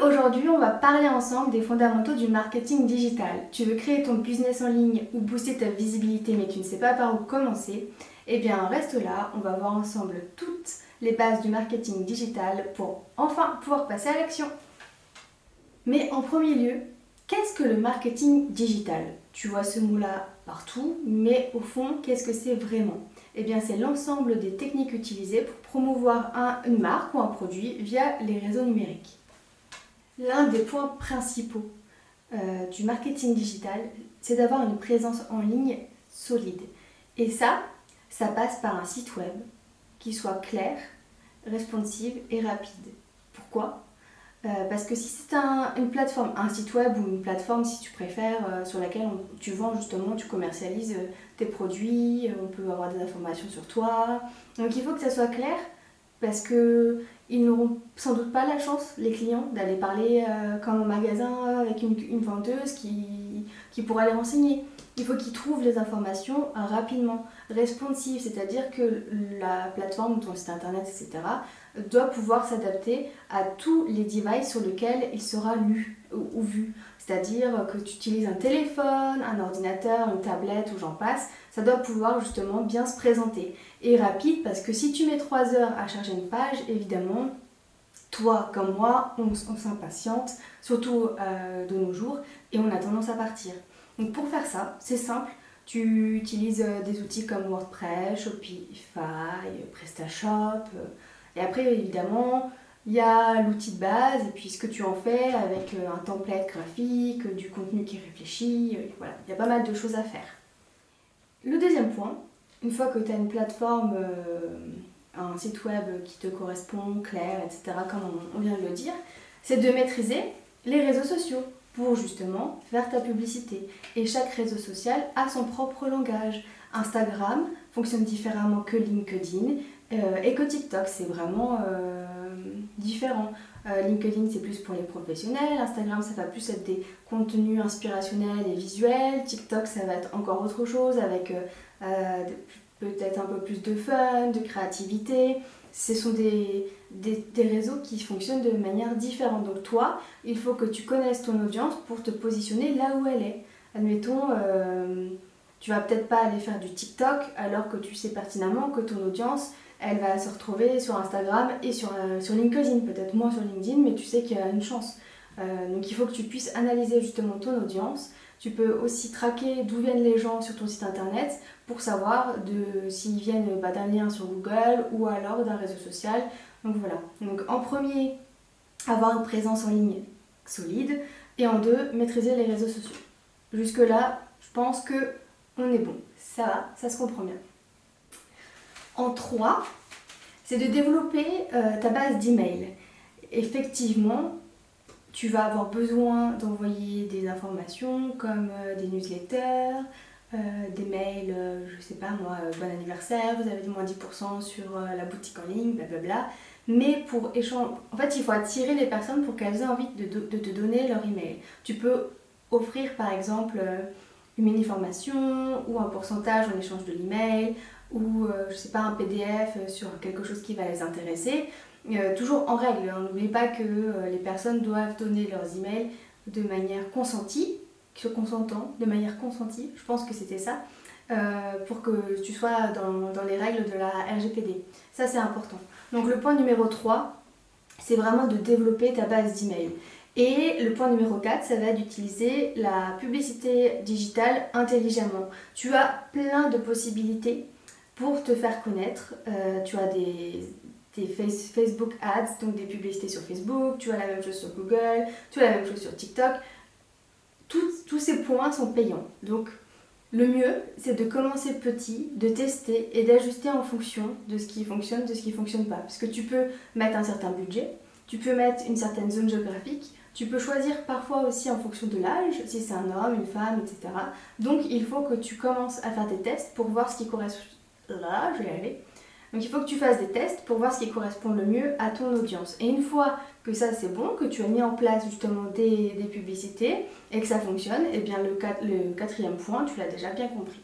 Aujourd'hui, on va parler ensemble des fondamentaux du marketing digital. Tu veux créer ton business en ligne ou booster ta visibilité mais tu ne sais pas par où commencer? Eh bien, reste là, on va voir ensemble toutes les bases du marketing digital pour enfin pouvoir passer à l'action. Mais en premier lieu, qu'est-ce que le marketing digital? Tu vois ce mot-là partout, mais au fond, qu'est-ce que c'est vraiment? Eh bien, c'est l'ensemble des techniques utilisées pour promouvoir une marque ou un produit via les réseaux numériques. L'un des points principaux du marketing digital, c'est d'avoir une présence en ligne solide. Et ça passe par un site web qui soit clair, responsive et rapide. Pourquoi? Parce que si c'est une plateforme, un site web ou une plateforme si tu préfères, sur laquelle tu vends justement, tu commercialises tes produits, on peut avoir des informations sur toi. Donc il faut que ça soit clair parce qu'ils n'auront sans doute pas la chance, les clients, d'aller parler comme au magasin avec une vendeuse qui pourra les renseigner. Il faut qu'ils trouvent les informations rapidement, responsive, c'est-à-dire que la plateforme, ton site internet, etc., doit pouvoir s'adapter à tous les devices sur lesquels il sera lu ou vu. C'est-à-dire que tu utilises un téléphone, un ordinateur, une tablette ou j'en passe, ça doit pouvoir justement bien se présenter. Et rapide parce que si tu mets 3 heures à charger une page, évidemment, toi comme moi, on s'impatiente, surtout de nos jours, et on a tendance à partir. Donc pour faire ça, c'est simple, tu utilises des outils comme WordPress, Shopify, PrestaShop, et après évidemment, il y a l'outil de base et puis ce que tu en fais avec un template graphique, du contenu qui réfléchit, voilà, il y a pas mal de choses à faire. Le deuxième point, une fois que tu as une plateforme, un site web qui te correspond, clair, etc., comme on vient de le dire, c'est de maîtriser les réseaux sociaux pour justement faire ta publicité. Et chaque réseau social a son propre langage. Instagram fonctionne différemment que LinkedIn et que TikTok, c'est vraiment différent. LinkedIn, c'est plus pour les professionnels. Instagram, ça va plus être des contenus inspirationnels et visuels. TikTok, ça va être encore autre chose avec peut-être un peu plus de fun, de créativité. Ce sont des réseaux qui fonctionnent de manière différente. Donc toi, il faut que tu connaisses ton audience pour te positionner là où elle est. Admettons, tu vas peut-être pas aller faire du TikTok alors que tu sais pertinemment que ton audience, elle va se retrouver sur Instagram et sur LinkedIn. Peut-être moins sur LinkedIn, mais tu sais qu'il y a une chance. Donc il faut que tu puisses analyser justement ton audience. Tu peux aussi traquer d'où viennent les gens sur ton site internet pour savoir s'ils viennent d'un lien sur Google ou alors d'un réseau social. Donc voilà. Donc en premier, avoir une présence en ligne solide et en deux, maîtriser les réseaux sociaux. Jusque là, je pense que on est bon. Ça va, ça se comprend bien. En 3, c'est de développer ta base d'email. Effectivement, tu vas avoir besoin d'envoyer des informations comme des newsletters, des mails, je sais pas moi, bon anniversaire, vous avez du moins 10% sur la boutique en ligne, blablabla. Mais pour échanger, en fait, il faut attirer les personnes pour qu'elles aient envie de te donner leur email. Tu peux offrir par exemple une mini-formation ou un pourcentage en échange de l'email ou je sais pas un PDF sur quelque chose qui va les intéresser. Toujours en règle, hein. N'oublie pas que les personnes doivent donner leurs emails de manière consentie, consentant, de manière consentie, je pense que c'était ça, pour que tu sois dans les règles de la RGPD. Ça c'est important. Donc le point numéro 3, c'est vraiment de développer ta base d'email. Et le point numéro 4, ça va être d'utiliser la publicité digitale intelligemment. Tu as plein de possibilités pour te faire connaître. Tu as des Facebook Ads, donc des publicités sur Facebook, tu as la même chose sur Google, tu as la même chose sur TikTok. Tous ces points sont payants. Donc le mieux, c'est de commencer petit, de tester et d'ajuster en fonction de ce qui fonctionne, de ce qui ne fonctionne pas. Parce que tu peux mettre un certain budget, tu peux mettre une certaine zone géographique, tu peux choisir parfois aussi en fonction de l'âge, si c'est un homme, une femme, etc. Donc il faut que tu commences à faire des tests pour voir ce qui correspond. Là, je vais y arriver. Donc il faut que tu fasses des tests pour voir ce qui correspond le mieux à ton audience. Et une fois que ça c'est bon, que tu as mis en place justement des publicités et que ça fonctionne, et bien le quatrième point, tu l'as déjà bien compris.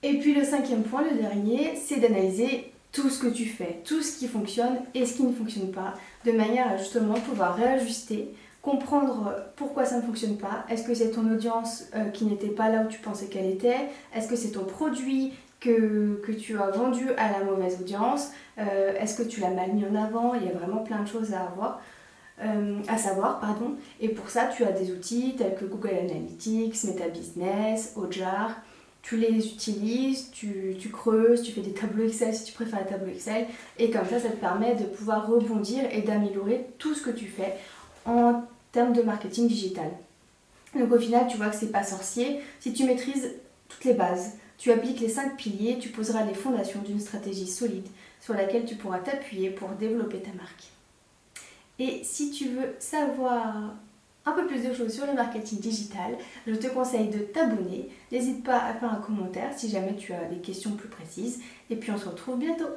Et puis le cinquième point, le dernier, c'est d'analyser tout ce que tu fais, tout ce qui fonctionne et ce qui ne fonctionne pas, de manière à justement pouvoir réajuster, comprendre pourquoi ça ne fonctionne pas. Est-ce que c'est ton audience qui n'était pas là où tu pensais qu'elle était? Est-ce que c'est ton produit que tu as vendu à la mauvaise audience? Est-ce que tu l'as mal mis en avant? Il y a vraiment plein de choses à savoir, pardon. Et pour ça, tu as des outils tels que Google Analytics, Meta Business, Hotjar. Tu les utilises, tu creuses, tu fais des tableaux Excel si tu préfères les tableaux Excel. Et comme ça te permet de pouvoir rebondir et d'améliorer tout ce que tu fais en termes de marketing digital. Donc au final, tu vois que c'est pas sorcier. Si tu maîtrises toutes les bases, tu appliques les 5 piliers, tu poseras les fondations d'une stratégie solide sur laquelle tu pourras t'appuyer pour développer ta marque. Et si tu veux savoir un peu plus de choses sur le marketing digital, je te conseille de t'abonner. N'hésite pas à faire un commentaire si jamais tu as des questions plus précises. Et puis on se retrouve bientôt.